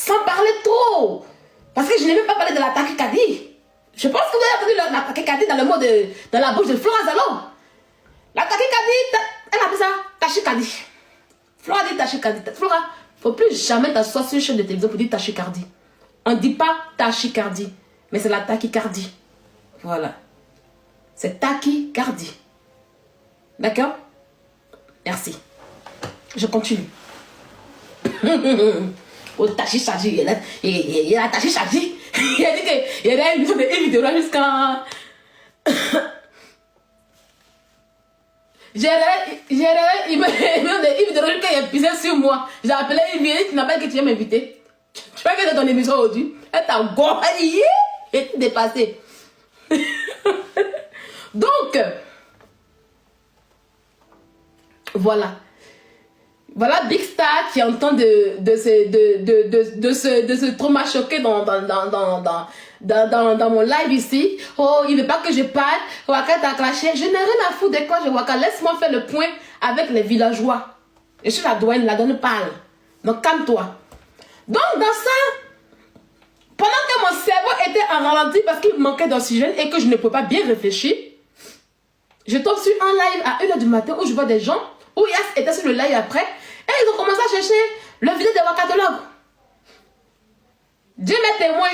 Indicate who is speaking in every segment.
Speaker 1: sans parler trop. Parce que je n'ai même pas parlé de la tachycardie. Je pense que vous avez entendu la tachycardie dans le mot dans la bouche de Flora Zalo. La tachycardie, elle appelle ça tachycardie. Flora dit tachycardie. Flora, il ne faut plus jamais t'asseoir sur une chaîne de télévision pour dire tachycardie. On ne dit pas tachycardie, mais c'est la tachycardie. Voilà. C'est tachycardie. D'accord? Merci. Je continue. Oh, tachycardie, il y a la tachycardie. Il a dit qu'il y a une vidéo là jusqu'à... il m'a pissé sur moi. J'ai appelé Yves, tu n'as pas dit que tu viens m'inviter. Tu vois que dans ton émission aujourd'hui, elle t'a gorillé et tu dépassé. Donc, voilà. Voilà Big Star qui entend de ce trauma choqué dans mon live ici. Oh, il veut pas que je parle. Waka t'a clashé. Je n'ai rien à foutre de quoi je Waka. Laisse-moi faire le point avec les villageois. Je suis la douane parle. Donc calme-toi. Donc dans ça, pendant que mon cerveau était en ralenti parce qu'il manquait d'oxygène et que je ne pouvais pas bien réfléchir, je tombe sur un live à 1h du matin où je vois des gens, où Yas était sur le live après, et ils ont commencé à chercher le vidéo des wakatologues. Dieu m'est témoin.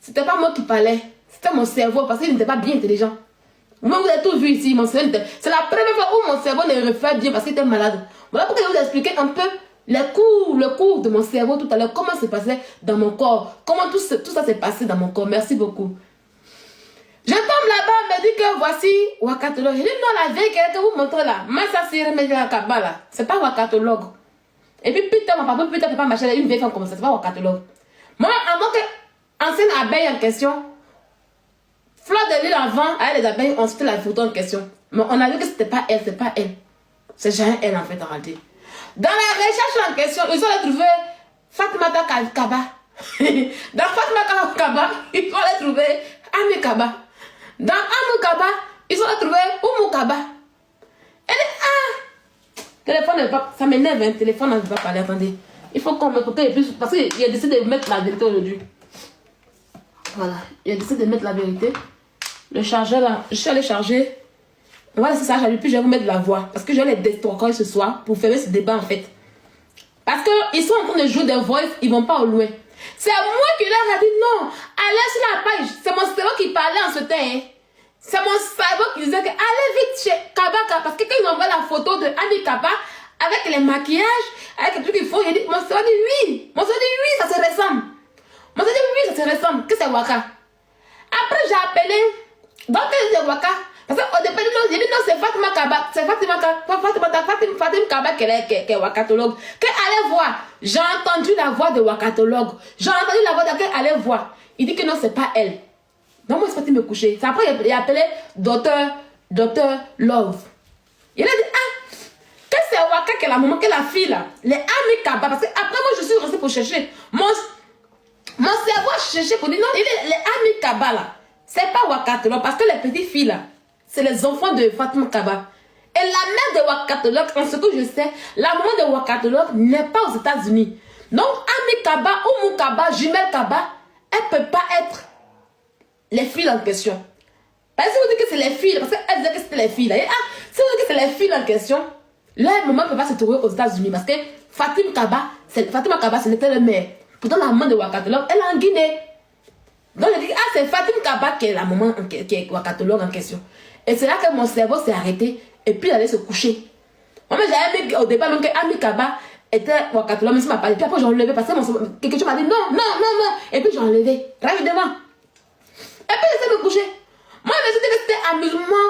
Speaker 1: C'était pas moi qui parlais, c'était mon cerveau parce qu'il n'était pas bien intelligent. Moi, vous avez tout vu ici, mon cerveau. C'est la première fois où mon cerveau ne refait bien parce qu'il était malade. Voilà pourquoi je vais vous expliquer un peu le cours de mon cerveau tout à l'heure, comment c'est passé dans mon corps, comment tout ça s'est passé dans mon corps. Merci beaucoup. Je tombe là-bas, on me dit que voici wakatologue. Je dis non, la vieille que vous montrez là, moi ça c'est Remedia Kaba là, c'est pas wakatologue. Et puis putain, mon papa, putain, pas machin, une vieille femme comme ça, c'est pas wakatologue. Moi, avant que ancienne abeille en question, fleur de l'île en vent, avec les abeilles, on se fait la photo en question. Mais on a vu que c'était pas elle, c'est pas elle. C'est jamais elle en fait en réalité. Dans la recherche en question, ils ont trouvé Fatimata Kaba. Dans Fatimata Kaba, ils ont trouvé Ami Kaba. Dans Amu Kaba, ils ont trouvé Umu Kaba. Elle dit téléphone ne va pas, ça m'énerve, hein, téléphone ne va pas parler, attendez. Il faut qu'on me plus parce qu'il a décidé de mettre la vérité aujourd'hui. Voilà, il a décidé de mettre la vérité. Le chargeur là, je suis allée charger. Voilà, c'est ça, j'allais plus, je vais vous mettre la voix. Parce que je vais les détruire ce soir pour faire ce débat en fait. Parce qu'ils sont en train de jouer des voix, ils vont pas au loin. C'est moi qui leur ai dit non, allez sur la page. C'est mon cerveau qui parlait en ce temps. Hein. C'est mon cerveau qui disait que allez vite chez Kabaka. Parce que quand ils m'envoient la photo de Ami Kaba avec les maquillages, avec les trucs qu'ils font, j'ai dit, mon cerveau dit oui. Mon cerveau dit oui, ça se ressemble. Mon cerveau dit oui, ça se ressemble. Que c'est Waka. Après, j'ai appelé. Donc, c'est Waka. Parce qu'au départ, j'ai dit non, c'est Fatima Kaba. C'est Fatima Kaba qui est wakatologue. Qu'elle allait voir. J'ai entendu la voix de wakatologue. J'ai entendu la voix de qu'elle allait voir. Il dit que non, c'est pas elle. Donc, moi, je suis parti me coucher. C'est après il a appelé Docteur Love. Il a dit, que c'est Waka qui est la maman, qui est la fille là. Les Ami Kaba. Parce que après, moi, je suis restée pour chercher. Mon cerveau a cherché pour dire non, il est les Ami Kaba là. C'est pas wakatologue. Parce que les petites filles là, c'est les enfants de Fatima Kaba. Et la mère de wakatologue, en ce que je sais, la maman de wakatologue n'est pas aux États-Unis. Donc, Ami Kaba, Umu Kaba, Jumel Kaba, elle ne peut pas être les filles en question. Parce que si vous dites que c'est les filles, parce qu'elle disait que c'était les filles là. Et, si vous dites que c'est les filles en question, là, maman ne peut pas se trouver aux États-Unis. Parce que Fatima Kaba, ce n'était le mère. Pourtant, la maman de wakatologue, elle est en Guinée. Donc, je dis, c'est Fatima Kaba qui est la maman qui est wakatologue en question. Et c'est là que mon cerveau s'est arrêté et puis il allait se coucher. Moi, j'avais mis au départ même que Ami Kaba était wakatologue, mais ça m'a parlé. Puis après, j'ai enlevé parce que quelque chose m'a dit non. Et puis j'ai enlevé rapidement. Et puis j'essaie de me coucher. Moi, je me suis dit que c'était amusement.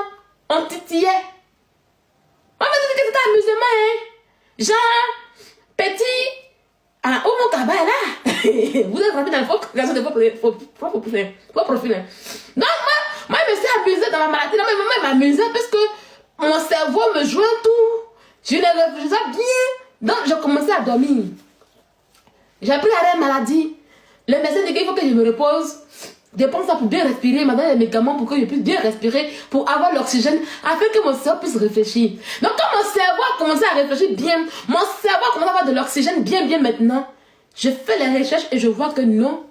Speaker 1: On titillait. Moi, je me suis dit que c'était amusement, hein. Genre, petit. Umu Kaba est là. Vous êtes rentré dans le faux profil. Donc, moi, je me suis amusée dans ma maladie. Non, mais maman, elle m'amusait parce que mon cerveau me jouait tout. Je ne réfléchissais bien. Donc, j'ai commencé à dormir. J'ai pris l'arrêt maladie. Le médecin dit qu'il faut que je me repose. Je prends ça pour bien respirer. Il m'a donné des médicaments pour que je puisse bien respirer, pour avoir l'oxygène, afin que mon cerveau puisse réfléchir. Donc, quand mon cerveau a commencé à réfléchir bien, mon cerveau a commencé à avoir de l'oxygène bien maintenant, Je fais les recherches et je vois que non,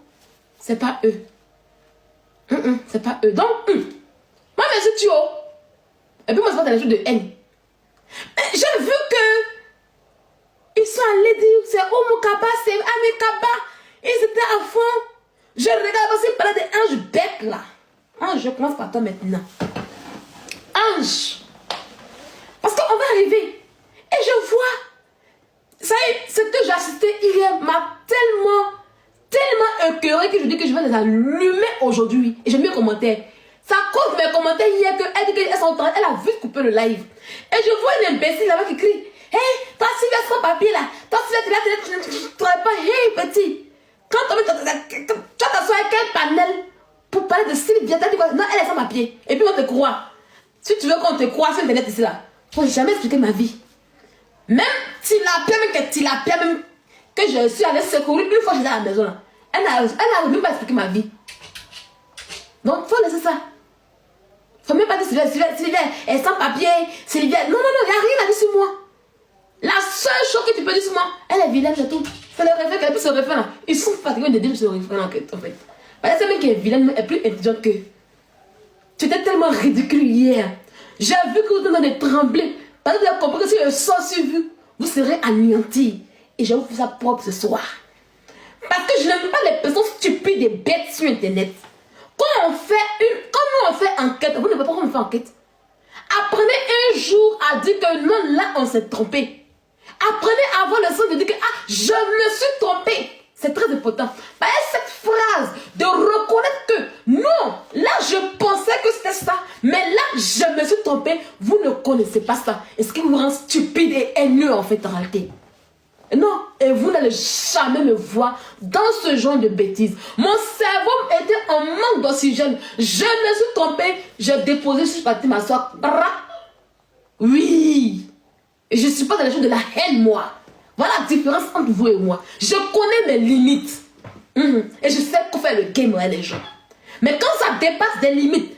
Speaker 1: c'est pas eux. C'est pas eux. Donc, moi, je suis Thio. Et puis moi, c'est pas des choses de haine. Mais j'ai vu que ils sont allés dire, c'est Oumou Kaba, c'est Ami Kaba. Ils étaient à fond. Je regarde aussi parler des anges bêtes là. Ange, je commence par toi maintenant. Ange. Parce qu'on va arriver. Et je vois. Ça y est, ce que j'ai assisté hier m'a tellement écœuré que je dis que je vais les allumer aujourd'hui. Et j'ai mis un commentaire. Ça cause mes commentaires hier qu'elle dit qu'elle a vu couper le live. Et je vois une imbécile là-bas qui crie. Hey, toi Sylvia sans papier là. Toi Sylvia, tu ne travailles pas. Hey petit. Quand tu t'assois avec un panel pour parler de Sylvia, tu dis quoi? Non, elle est sans papier. Et puis on te croit. Si tu veux qu'on te croit sur internet ici là, il ne faut jamais expliquer ma vie. Même Tilapia, même que je suis allée secourir une fois j'étais à la maison là. Elle n'a même pas expliqué ma vie. Donc il faut laisser ça. Il ne faut même pas dire Sylvia, elle est sans papier. Sylvia, non, il n'y a rien à dire sur moi. La seule chose que tu peux dire sur moi, elle est vilaine, c'est tout. C'est le reflet qu'elle peut se refaire là. Ils sont fatigués de dire ce reflet en fait. Parce que celle qui est vilaine est plus intelligente que. Tu étais tellement ridicule hier. J'ai vu que vous êtes en train de trembler. Parce que vous avez compris que si le sang sur vous, vous serez anéantis. Et je vais vous faire ça propre ce soir. Parce que je n'aime pas les personnes stupides et bêtes sur internet. Quand on fait enquête, vous ne savez pas comment on fait enquête. Apprenez un jour à dire que non, là on s'est trompé. Apprenez à avoir le sens de dire que je me suis trompé. C'est très important. Bah, cette phrase de reconnaître que non, là je pensais que c'était ça, mais là je me suis trompé. Vous ne connaissez pas ça. Et ce qui vous rend stupide et haineux en fait en réalité. Non, et vous n'allez jamais me voir dans ce genre de bêtises. Mon cerveau était en manque d'oxygène. Je me suis trompé. J'ai déposé, je suis partie m'asseoir. Oui. Et je ne suis pas dans les choses de la haine, moi. Voilà la différence entre vous et moi. Je connais mes limites. Et je sais qu'on fait le game, ouais, les gens. Mais quand ça dépasse des limites,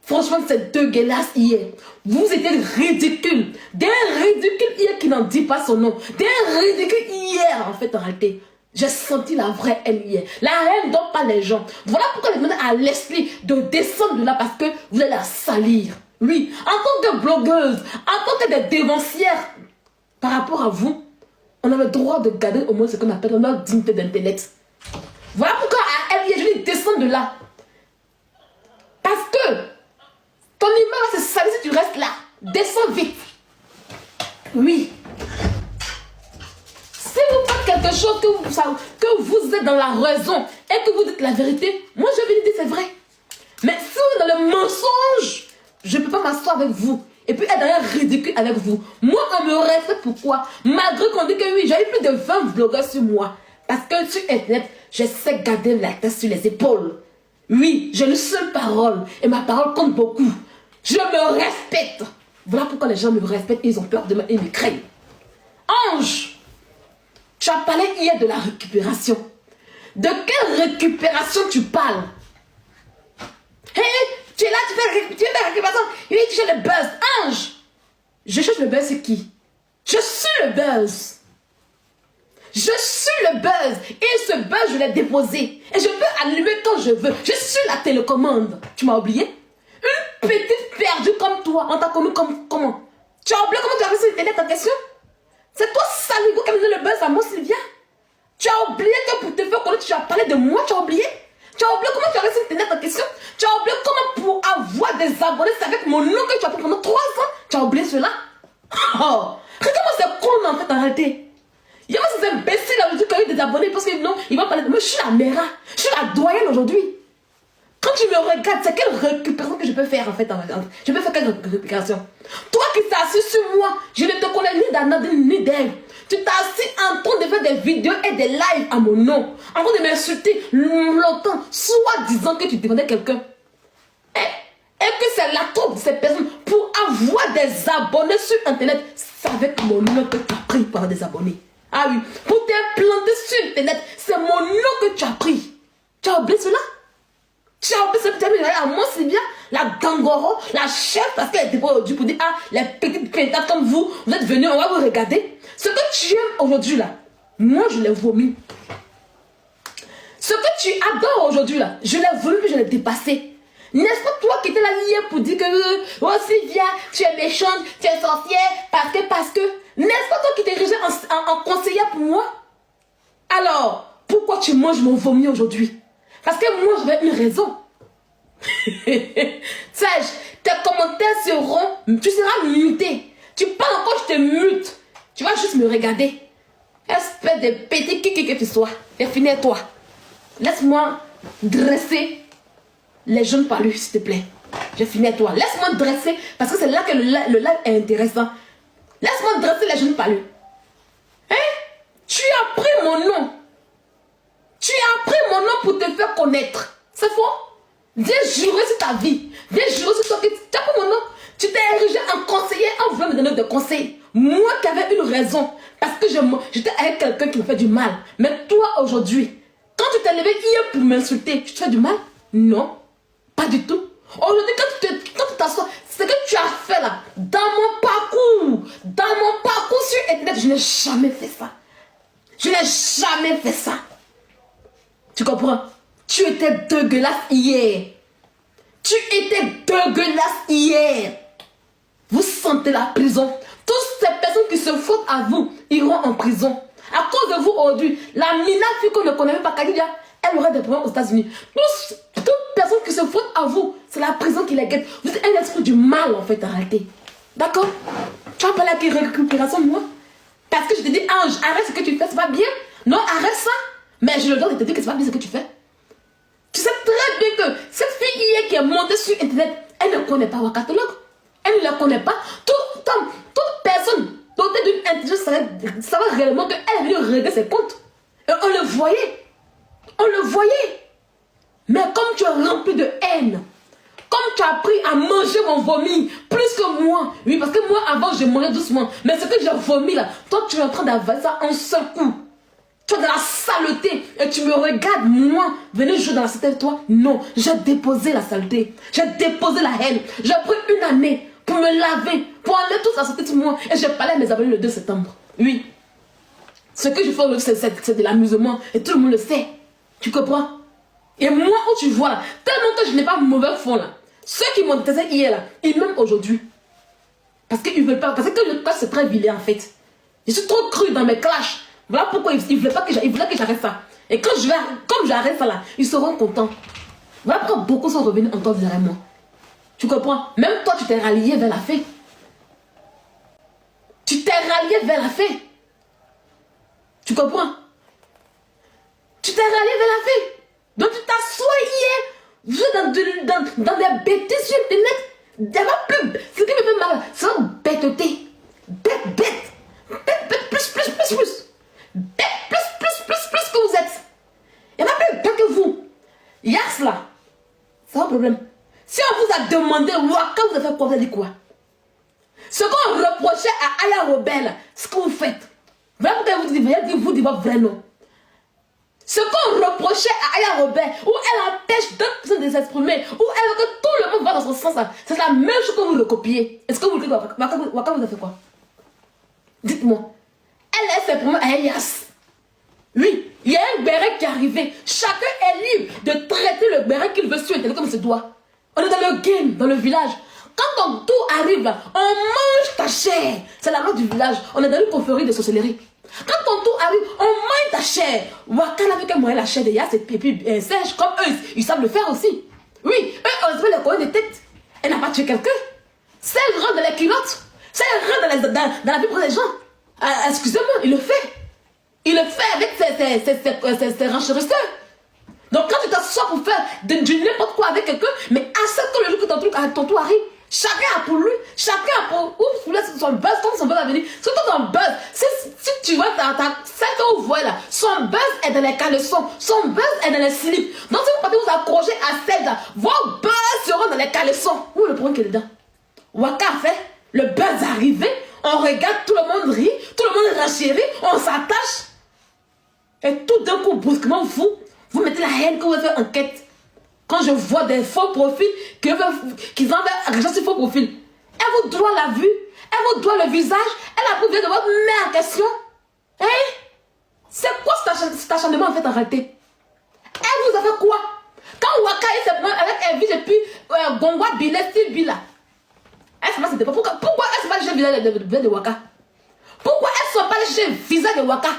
Speaker 1: franchement, c'est dégueulasse hier. Vous étiez ridicules. Des ridicules hier qui n'en dit pas son nom. Des ridicules hier, en fait, en réalité. J'ai senti la vraie haine hier. La haine donne pas les gens. Voilà pourquoi je demande à Leslie de descendre de là parce que vous allez la salir. Oui, en tant que blogueuse, en tant que des dévancières, par rapport à vous, on a le droit de garder au moins ce qu'on appelle notre dignité d'internet. Voilà pourquoi à elle, je lui descends de là. Parce que ton image va se salir si tu restes là. Descends vite. Oui. Si vous faites quelque chose que vous êtes dans la raison et que vous dites la vérité, moi je vais dire c'est vrai. Mais si vous êtes dans le mensonge, je ne peux pas m'asseoir avec vous. Et puis être dans un ridicule avec vous. Moi, on me respecte pourquoi? Malgré qu'on dit que oui, j'ai eu plus de 20 blogueurs sur moi. Parce que sur internet, je sais garder la tête sur les épaules. Oui, j'ai une seule parole. Et ma parole compte beaucoup. Je me respecte. Voilà pourquoi les gens me respectent et ils ont peur de moi et me craignent. Ange, tu as parlé hier de la récupération. De quelle récupération tu parles? Hé, tu es là, tu fais la récupération. Il dit tu cherches le buzz. Ange, je cherche le buzz, c'est qui? Je suis le buzz. Je suis le buzz. Et ce buzz, je l'ai déposé. Et je peux allumer quand je veux. Je suis la télécommande. Tu m'as oublié? Une petite perdue comme toi, on t'a connu comme comment? Tu as oublié comment tu as reçu internet en question? C'est toi, Saligo, qui a donné le buzz à moi, Sylvia. Tu as oublié que pour te faire connaître, tu as parlé de moi, tu as oublié? Tu as oublié comment tu as reçu internet en question? Tu as oublié comment pour avoir des abonnés, c'est avec mon nom que tu as pris pendant 3 ans? Tu as oublié cela? Oh, regarde-moi, c'est con en fait en réalité. Il y a ces imbéciles là aujourd'hui qui ont eu des abonnés parce que non, ils vont parler de moi. Je suis la mère, je suis la doyenne aujourd'hui. Quand tu me regardes, c'est quelle récupération que je peux faire en fait? Je peux faire quelle récupération? Toi qui t'es assis sur moi, je ne te connais ni d'Anna ni d'Ève. Tu t'es assis en train de faire des vidéos et des lives à mon nom. En train de m'insulter longtemps, soit disant que tu demandais quelqu'un. Et que c'est la troupe de ces personnes pour avoir des abonnés sur internet. C'est avec mon nom que tu as pris par des abonnés. Ah oui, pour t'implanter sur internet, c'est mon nom que tu as pris. Tu as oublié cela? Tu as oublié ce terme à moi, c'est bien la gangoro, la chef, parce qu'elle était pas aujourd'hui pour dire, ah, les petites pétates comme vous êtes venus, on va vous regarder. Ce que tu aimes aujourd'hui là, Moi, je l'ai vomi. Ce que tu adores aujourd'hui, là, je l'ai vomi, je l'ai dépassé. N'est-ce pas toi qui étais là hier pour dire que oh Sylvia, tu es méchante, tu es sorcière, parce que. N'est-ce pas toi qui t'es érigée en conseillère pour moi? Alors, pourquoi tu manges mon vomi aujourd'hui? Parce que moi, j'avais une raison. Sage, tes commentaires seront, tu seras muté. Tu parles encore, je te mute. Tu vas juste me regarder. Espèce de petit kiki que tu sois. Et finis-toi. Laisse-moi dresser les jeunes palus, s'il te plaît. Je finis à toi. Laisse-moi dresser, parce que c'est là que le live est intéressant. Laisse-moi dresser les jeunes palus. Hein? Tu as pris mon nom. Tu as pris mon nom pour te faire connaître. C'est faux? Viens jurer sur ta vie. Viens jurer sur toi. Tu as pris mon nom. Tu t'es érigé en conseiller en voulant me donner des conseils. Moi qui avais une raison. Parce que j'étais avec quelqu'un qui me fait du mal. Mais toi aujourd'hui, quand tu t'es levé hier pour m'insulter, tu te fais du mal? Non. Pas du tout. Aujourd'hui, quand tu t'assois, ce que tu as fait là, dans mon parcours sur Internet, je n'ai jamais fait ça. Je n'ai jamais fait ça. Tu comprends? Tu étais dégueulasse hier. Tu étais dégueulasse hier. Vous sentez la prison. Toutes ces personnes qui se foutent à vous iront en prison. À cause de vous aujourd'hui, la Mina fille qu'on ne connaît pas, Kadidia, elle aurait des problèmes aux États-Unis. Toute personne qui se foutent à vous, c'est la prison qui les guette. Vous êtes un esprit du mal en fait, arrêtez. D'accord? Tu vas parler avec récupération de moi? Parce que je te dis, Ange, arrête ce que tu fais, c'est pas bien. Non, arrête ça. Mais je le dois de te dire que c'est pas bien ce que tu fais. Tu sais très bien que cette fille hier qui est montée sur Internet, elle ne connaît pas vos catalogues. Elle ne la connaît pas. Toute personne dotée d'une intelligence savait réellement qu'elle est venue régler ses comptes. Et on le voyait. On le voyait. Mais comme tu es rempli de haine, comme tu as appris à manger mon vomi, plus que moi. Oui, parce que moi, avant, je mangeais doucement. Mais ce que j'ai vomi là, toi, tu es en train d'avaler ça en seul coup. Tu es dans la saleté. Et tu me regardes, moi, venir jouer dans la saleté avec toi. Non, j'ai déposé la saleté. J'ai déposé la haine. J'ai pris une année pour me laver, pour enlever toute la saleté de moi. Et j'ai parlé à mes abonnés le 2 septembre. Oui. Ce que je fais aujourd'hui, c'est de l'amusement. Et tout le monde le sait. Tu comprends? Et moi, où tu vois là, tellement que je n'ai pas mauvais fond là. Ceux qui m'ont détesté hier là, ils m'aiment aujourd'hui. Parce qu'ils veulent pas. Parce que le clash c'est très vilain en fait. Je suis trop cru dans mes clashs. Voilà pourquoi ils voulaient pas que j'arrête ça. Et quand comme j'arrête ça là, ils seront contents. Voilà pourquoi beaucoup sont revenus entendre derrière moi. Tu comprends? Même toi, tu t'es rallié vers la fée. Tu t'es rallié vers la fée. Tu comprends? Tu t'es rallié vers la fée. Donc tu t'assois hier, dans des bêtises sur Internet, des pubs. Ce qui me fait mal, c'est une bêteté. Bête, plus. Bête, plus que vous êtes. Il y en a plus bête que vous. Yas là, c'est un problème. Si on vous a demandé, Waka vous a fait quoi, vous avez dit quoi? Ce qu'on reprochait à Aya Robel, ce que vous faites. Voilà pourquoi vous dites votre vrai nom. Ce qu'on reprochait à Aya Robert, où elle empêche d'autres personnes de s'exprimer, où elle veut que tout le monde va dans son sens, c'est la même chose que vous le copiez. Est-ce que vous le dites, Waka vous a fait quoi? Dites-moi. Elle est s'exprimer à Elias. Oui, il y a un béret qui est arrivé. Chacun est libre de traiter le béret qu'il veut sur Internet comme il se doit. On est dans le game, dans le village. Quand ton tour arrive là, on mange ta chair. C'est la loi du village. On est dans une confrérie de sorcellerie. Quand ton tour arrive, on mange ta chair. Waka n'avait qu'à manger la chair de Yass et puis sèche comme eux. Ils savent le faire aussi. Oui, eux, on se fait les coins de tête. Elle n'a pas tué quelqu'un. C'est elle rentre dans les culottes. C'est elle rentre dans la vie pour les gens. Excusez-moi, il le fait. Il le fait avec ses renchérisseurs. Donc quand tu t'assois pour faire du n'importe quoi avec quelqu'un, mais accepte le jour que ton tour arrive. Chacun a pour lui, chacun a pour... Oups, son buzz, comme son buzz a venu. Surtout ton buzz. Si tu vois celle que vous voyez là, son buzz est dans les caleçons, son buzz est dans les slips. Donc si vous partez vous accrocher à celle là, vos buzz seront dans les caleçons. Où est le problème qui est dedans? Waka a fait, le buzz est arrivé, on regarde, tout le monde rit, tout le monde renchérit, on s'attache. Et tout d'un coup, brusquement, vous mettez la haine que vous faites enquête. Quand je vois des faux profils qui envoient argent sur faux profils, elle vous doit la vue, elle vous doit le visage, elle a prouvé de votre mère en question. Hein? C'est quoi cet acharnement en fait en réalité? Elle vous a fait quoi? Quand Waka est simplement avec Elvis et puis Gongwa Binet, Bila. Elle se passe pas. Pourquoi elle ne sont pas les visage de Waka? Pourquoi elles ne sont pas les visage de Waka?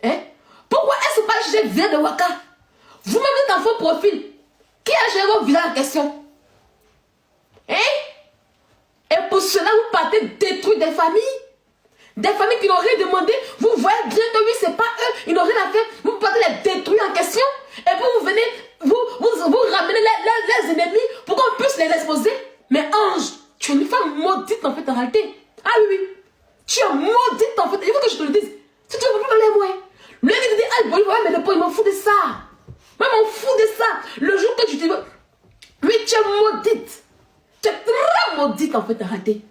Speaker 1: Hein? Pourquoi elles ne sont pas les visage de Waka? Vous-même êtes en faux profil. Qui a géré vos visages en question? Hein? Et pour cela, vous partez détruire des familles. Des familles qui n'ont rien demandé. Vous voyez bien que oui, c'est pas eux. Ils n'ont rien à faire. Vous partez les détruire en question. Et puis vous venez, vous ramenez les ennemis pour qu'on puisse les exposer. Mais Ange, tu es une femme maudite en fait en réalité. Ah oui, oui. Tu es maudite en fait. Il faut que je te le dise. Si tu ne veux pas les moyens. Le gars te dit, ah, bon, mais le point, il m'en fout de ça. Moi, il m'en fout de ça. Le jour que tu te dis, oui, tu es maudite. Tu es très maudite en fait en réalité.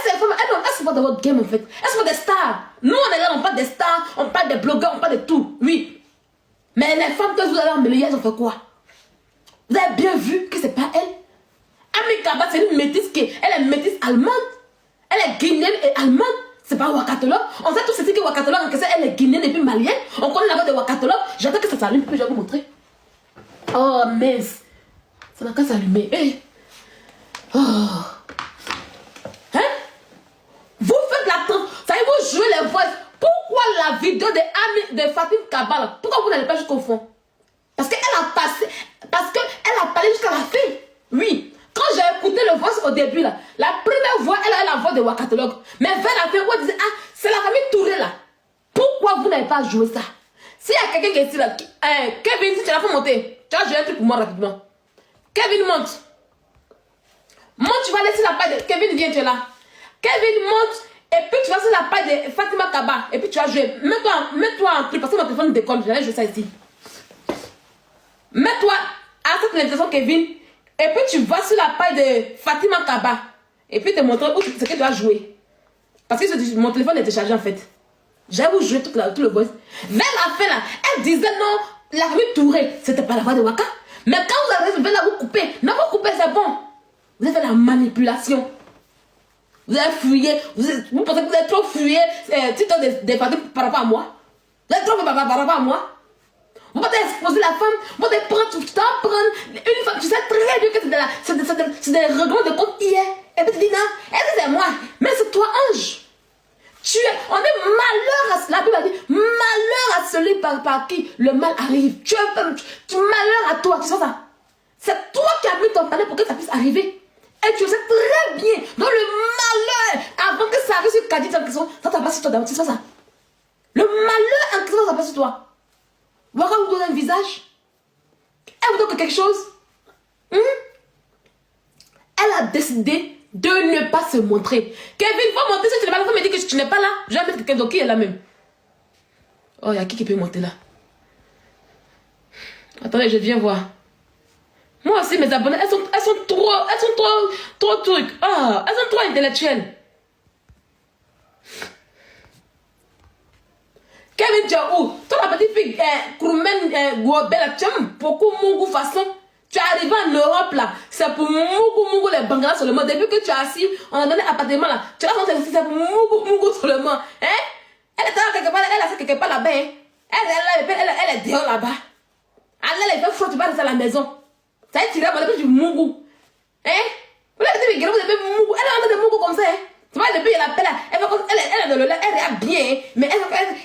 Speaker 1: Ces femmes, elles sont pas dans votre game en fait. Elles sont des stars. Nous, on est là, on parle des stars, on parle des blogueurs, on parle de tout. Oui. Mais les femmes que vous avez emmenées, elles ont fait quoi? Vous avez bien vu que c'est pas elle. Ami Kaba, c'est une métisse elle est métisse allemande. Elle est guinéenne et allemande. C'est pas Wakatolog. On sait tous c'est que Wakatolog, elle est guinéenne et puis malienne. On connaît la voix de Wakatolog. J'attends que ça s'allume, puis je vais vous montrer. Oh, mince. Ça n'a qu'à s'allumer. Hey. Oh. Hein? Vous faites la trompe. Ça y est, vous jouez les voix. Pourquoi la vidéo de Fatim Kabal? Pourquoi vous n'allez pas jusqu'au fond? Parce qu'elle a passé. Parce qu'elle a parlé jusqu'à la fin. Oui. Quand j'ai écouté le voix au début, là, la première voix, elle a la voix de Wakatolog. Mais vers la fin, on disait, ah, c'est la famille Touré là. Pourquoi vous n'avez pas joué ça? S'il y a quelqu'un qui est ici là, Kevin, si tu l'as fait monter, tu vas jouer un truc pour moi rapidement. Kevin, monte. Monte, tu vas laisser la paille de. Kevin, viens, tu es là. Kevin, monte. Et puis tu vas sur la paille de Fatima Kaba. Et puis tu vas jouer. Mets-toi en truc parce que mon téléphone décolle. Je vais jouer ça ici. Mets-toi à cette invitation, Kevin. Et puis tu vas sur la paille de Fatima Kaba. Et puis te montrer où c'est que tu vas jouer. Parce que mon téléphone était chargé en fait. J'ai vous jouer tout le voice. Vers la fin là, elle disait non, la famille Touré, c'était pas la voix de Waka. Mais quand vous avez là, vous coupez. Non, vous coupez, c'est bon. Vous avez fait la manipulation. Vous avez fouillé. Vous pensez que vous avez trop fouillé des familles par rapport à moi. Vous avez trop fait par rapport à moi. Vous pouvez exposer la femme, vous pouvez prendre tout le temps, prendre une femme. Tu sais très bien que c'est des règlements de compte hier. Et puis tu dis non, est-ce que c'est moi? Mais c'est toi, Ange. On est malheur à la Bible a dit, malheur à celui par qui le mal arrive. Tu malheur à toi, tu sais ça. C'est toi qui as mis ton talent pour que ça puisse arriver. Et tu le sais très bien. Donc le malheur, avant que ça arrive sur Kadit, ça t'a passé sur toi d'abord, tu sais ça. Le malheur en question, ça passe sur toi. Voilà, vous donne un visage. Elle vous donne quelque chose. Elle a décidé de ne pas se montrer. Kevin, faut monter si tu n'es pas là. Faut me dire que tu n'es pas là. Je vais mettre quelqu'un d'autre qui est là même. Oh, il y a qui peut monter là? Attendez, je viens voir. Moi aussi, mes abonnés, elles sont trop trucs. Ah, elles sont trop intellectuelles. Kevin, tu es où? Toi, la petite fille, Kouroumen, Gouabella, tu aimes beaucoup Mougou façon. Tu es arrivé en Europe là, c'est pour Mougou les Banglas seulement. Depuis que tu es assis, on a donné un appartement là. Tu as dit c'est pour Mougou seulement. Hein? Elle est quelque part, elle est quelque part là-bas. Hein? Elle est dehors là-bas. Elle fait froid, tu vas rester à la maison. Ça a tiré à mon du Mougou. Hein? Vous avez dit, vous avez Mougou. Elle est en train de Mougou comme ça. Hein? Tu vois, depuis, elle appelle, elle est dans le lait, elle regarde bien, mais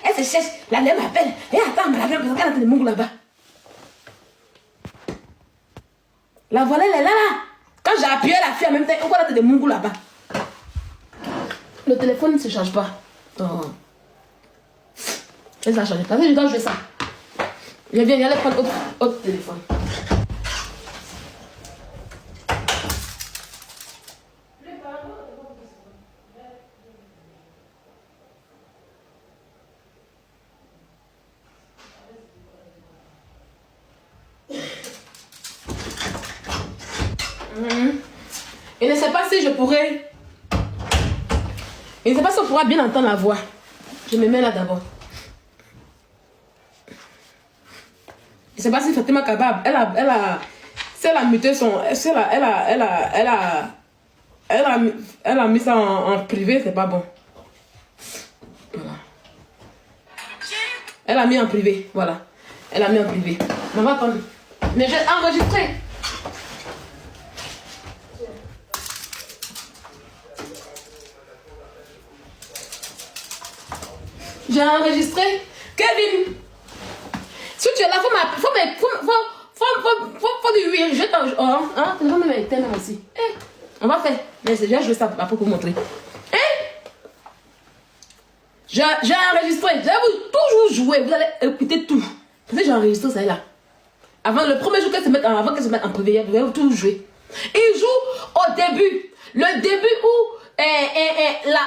Speaker 1: elle se cherche, la lait m'appelle, et attends, mais la lait, parce qu'elle a de Mougou là-bas. La voilà, elle est là, là. Quand j'ai appuyé la fille en même temps, on voit la tête de Mougou là-bas. Le téléphone ne se charge pas. Oh. Elle ne charge pas, je dois jouer ça. Je viens aller prendre autre téléphone. Je ne sais pas si je pourrais. Je ne sais pas si on pourra bien entendre la voix. Je me mets là d'abord. Je ne sais pas si Fatima Kabab, si elle a muté son. Si elle a mis ça en privé, c'est pas bon. Voilà. Elle a mis en privé, voilà. Elle a mis en privé. On va attendre. Mais j'ai enregistré. J'ai enregistré. Kevin, si tu es là, faut du oui. Je t'en... Oh, hein, tu vas me mettre là aussi. Eh, on va faire. Mais je vais ça après pour vous montrer. Eh, j'ai enregistré. Je vais vous toujours jouer. Vous allez écouter tout. Vous savez, j'ai enregistré ça là. Avant le premier jour qu'elle se mette en privé, vous allez toujours jouer. Il joue au début. Le début où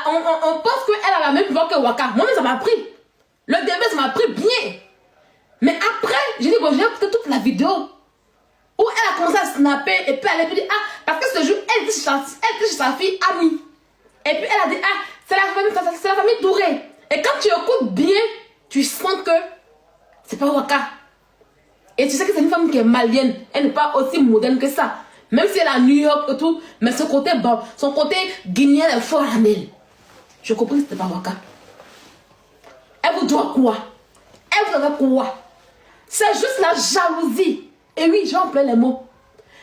Speaker 1: on pense qu'elle a la même voix que Waka. Moi, mais ça m'a pris. Le début, ça m'a pris bien. Mais après, j'ai dit, bon, j'ai écouté toute la vidéo où elle a commencé à snapper et puis elle a dit, ah, parce que ce jour, elle était chez sa fille Ami. Et puis elle a dit, ah, c'est la famille Touré. Et quand tu écoutes bien, tu sens que c'est pas Waka. Et tu sais que c'est une femme qui est malienne. Elle n'est pas aussi moderne que ça. Même si elle est à New York et tout, mais ce côté, bon, son côté guinéen est fort en elle. Je comprends que c'était pas Waka. Elle vous doit quoi? Elle vous doit quoi? C'est juste la jalousie. Et oui, j'ai employé les mots.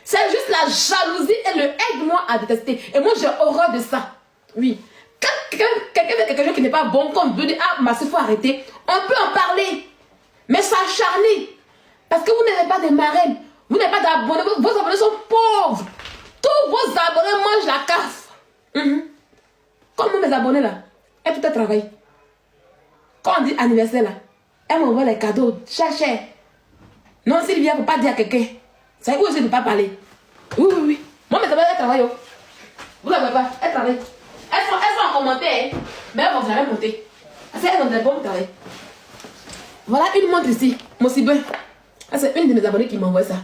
Speaker 1: C'est juste la jalousie et le aide-moi à détester. Et moi, j'ai horreur de ça. Oui. Quand quelqu'un fait quelque chose qui n'est pas bon, comme veut dire, ah, ma soeur, il faut arrêter. On peut en parler. Mais s'acharner. Parce que vous n'avez pas de marraines. Vous n'avez pas d'abonnés. Vos abonnés sont pauvres. Tous vos abonnés mangent la casse. Comme mes abonnés là, elles tout travaillent. Quand on dit anniversaire là, elle m'envoie les cadeaux, cher. Non, Sylvia, il ne faut pas dire à quelqu'un. C'est où je ne peux pas parler. Oui. Moi, mes abonnés, elles travaillent. Vous ne la voyez pas, elles travaillent. Elles sont en commentaire, mais elles vont jamais monter. Parce qu'elles ont des bons travail. Voilà une montre ici, mon cibin. C'est une de mes abonnés qui m'envoie ça.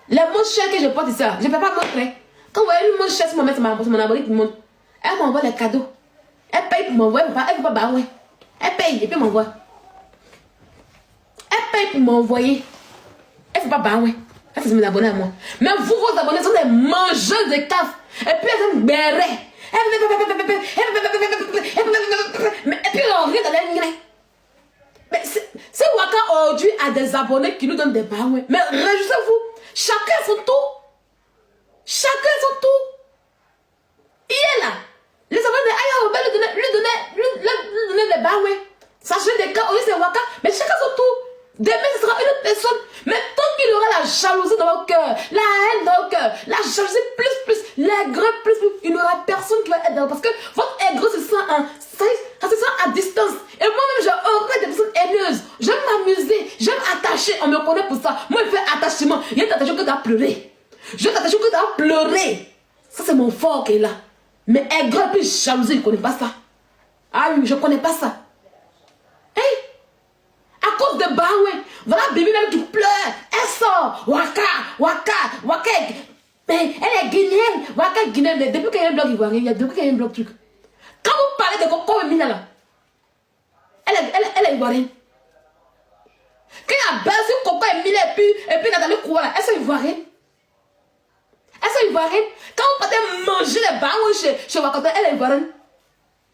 Speaker 1: Les montres chères que je porte ici, je ne peux pas montrer. Quand vous voyez une montre chère sur mon abonné qui montre, elle m'envoie les cadeaux. Elle paye pour m'envoyer, elle ne veut pas barouer. Elle paye et puis m'envoie. Elle paye pour m'envoyer. Elle ne veut pas barouer. Ça, c'est mes abonnés à moi. Mais vous, vos abonnés sont des mangeurs de casse. Et puis elles sont bérées. Et puis on rit dans les nez. Mais c'est Waka aujourd'hui a des abonnés qui nous donnent des barouets. Mais réjouissez-vous. Chacun son tour. Chacun son tour. Il est là. Les abonnés de Aya lui donner des barouets. Sachez des cas, oui c'est Waka. Mais chacun son tour. Demain ce sera une autre personne. Mais tant qu'il y aura la jalousie dans vos cœurs, la haine dans vos cœurs, la jalousie plus, l'aigreur plus, il n'y aura personne qui va être dans. Parce que votre aigreur se sent à distance. Et moi-même j'ai horreur des personnes haineuses. J'aime m'amuser, j'aime attacher. On me connaît pour ça. Moi il fait attachement. Il y a une attachement que tu as pleuré. Je t'attache que tu as pleuré. Ça c'est mon fort qui est là. Mais aigreur plus jalousie, je ne connais pas ça. Ah oui, je ne connais pas ça. Hey! À cause de Baoué, voilà Bibi même qui pleure, elle sort, Waka, mais elle est guinéenne, Waka guinéenne, depuis qu'il y a un blog ivoirien, depuis qu'il y a un blog truc. Quand vous parlez de Coco Mina là, elle est ivoirienne. Quand il y a Benzi, Coco Mina et puis Nathalie Koua là, elles sont ivoiriennes. Elles sont ivoiriennes. Quand vous partez manger les Baoué chez Waka, elle est ivoirienne.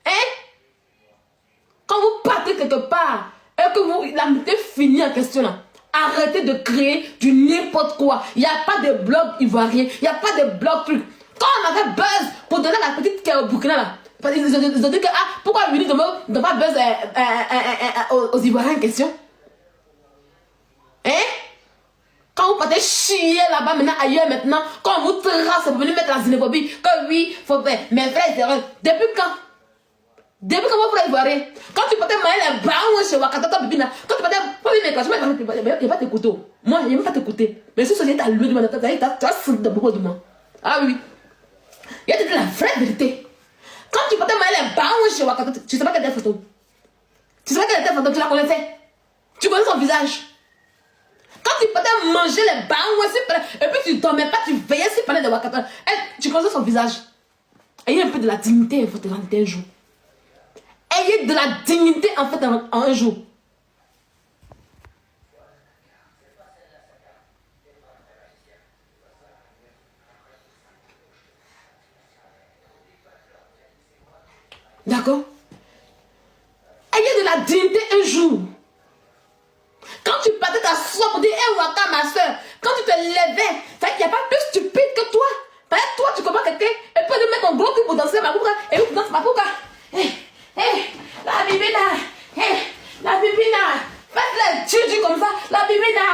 Speaker 1: Hein? Quand vous partez quelque part, et que vous l'amitié finie en question là, arrêtez de créer du n'importe quoi. Il n'y a pas de blog ivoirien, il n'y a pas de blog truc. Quand on avait buzz pour donner la petite qui est au Burkina là, ils ont dit que pourquoi Willy ne pas buzz aux Ivoiriens en question? Hein? Quand vous partez chier là-bas maintenant, ailleurs maintenant, quand on vous trace pour venir mettre la xénophobie, que oui, faut faire, mes frères et sœurs, depuis quand? Depuis quand vous ivoirien, quand tu portais les bains chez Wakata Bibina, quand tu portais, il va t'écouter. Moi, il ne va pas t'écouter. Mais si tu as lu de moi, tu as senti beaucoup de moi. Ah oui. Il y a la vraie vérité. Quand tu portais les bains chez Wakata, tu ne sais pas quelle était photo. Tu ne sais pas quelle était photo, tu la connaissais. Tu connais son visage. Quand tu portais manger les bains, et puis tu ne dormais pas, tu veillais sur parler de Wakata, tu connaissais son visage. Ayez un peu de la dignité, il faut te rendre un jour. Ayez de la dignité en fait en un jour. D'accord? Ayez de la dignité un jour. bibina. Faites-les tuer comme ça. La bibina.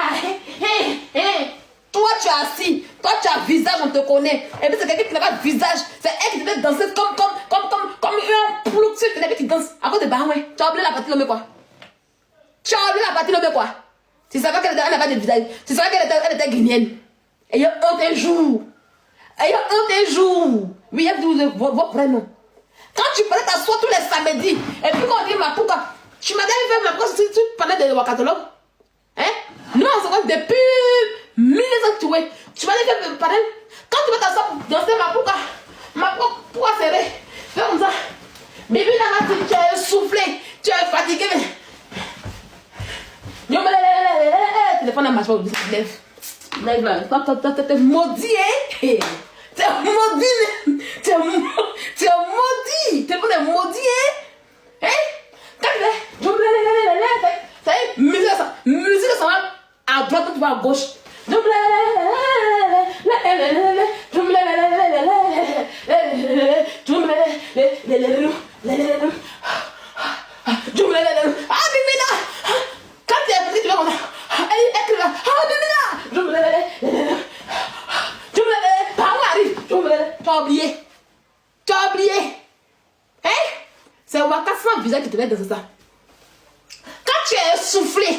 Speaker 1: Toi, tu es assis. Toi, tu as visage, on te connaît. Et puis, c'est quelqu'un qui n'a pas de visage. C'est elle qui devait danser comme un plouc. C'est qui danse. À cause de Bahoué. Tu as oublié la partie de l'homme, quoi. Tu as oublié la partie de l'homme, quoi. Tu savais qu'elle n'avait pas de visage. Tu savais qu'elle était guinéenne. Et il y a un jour. Et il y a un jour. Oui, il y a votre vrai nom. Quand tu parlais t'asseoir tous les samedis. Et puis, quand on dit Mapuka, tu m'as déjà fait ma cause, tu parlais de Wakatolo. Hein? Nous, on se connaît depuis 1000 ans que tu es. Tu m'as déjà fait parler. Quand tu vas t'asseoir pour danser Mapuka, pourquoi serrer? Fais comme ça. Bibi, tu es essoufflé, tu es fatigué. Téléphone à ma soeur, lève. Lève là. T'es maudit, hein? T'es maudit. T'es maudit. Téléphone est maudit, hein? Quand tu ça y est, musique, ça va à droite, tu vas à gauche. Quand tu es petit, tu vas comme ça. Tu as oublié. Tu as oublié. Hein? C'est Wakassan visage qui te met dans ça. Quand tu es essoufflé,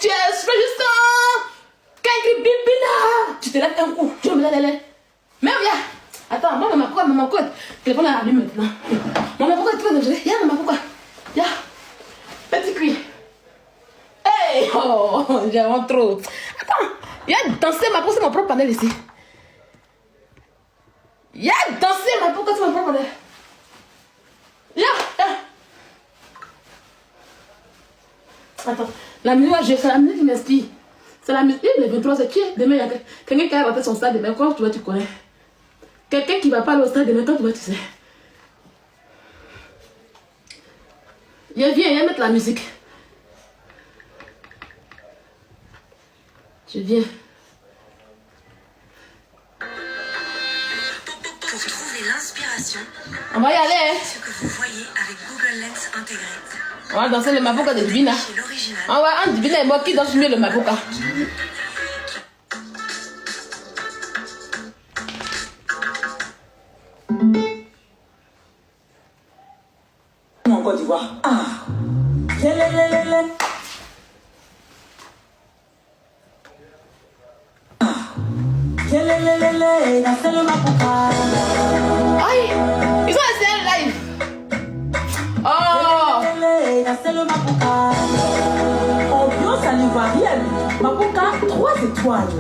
Speaker 1: juste quand il crie bibina, tu te lèves un coup. Même là. Attends, maman, pourquoi téléphone est allumé maintenant. Maman, pourquoi tu vas dangereux? Y'a, maman, pourquoi? Y'a. Petit cri. Hey, oh, j'ai vraiment trop. Attends, il y a dansé ma peau, c'est mon propre panel ici. Il y a dansé ma peau, c'est mon propre panel. Y'a. Attends, la musique, c'est la musique qui m'inspire. C'est la musique, les 23, c'est qui? Demain, il y a quelqu'un qui a raté son stade demain. Quand tu vois, tu connais. Quelqu'un qui va pas aller au stade demain, quand tu vois, tu sais. Viens mettre la musique. Je viens.
Speaker 2: Pour trouver l'inspiration,
Speaker 1: on va y aller.
Speaker 2: Ce que vous voyez avec Google Lens intégré.
Speaker 1: On va danser le Mapuka de Divina. On va un Divina et moi qui danse mieux le Mapuka.
Speaker 3: En Côte d'Ivoire. Ah.
Speaker 1: Aïe, ils ont essayé un live. Oh.
Speaker 3: Ambiance à l'ivoirienne. Mapuka 3 étoiles.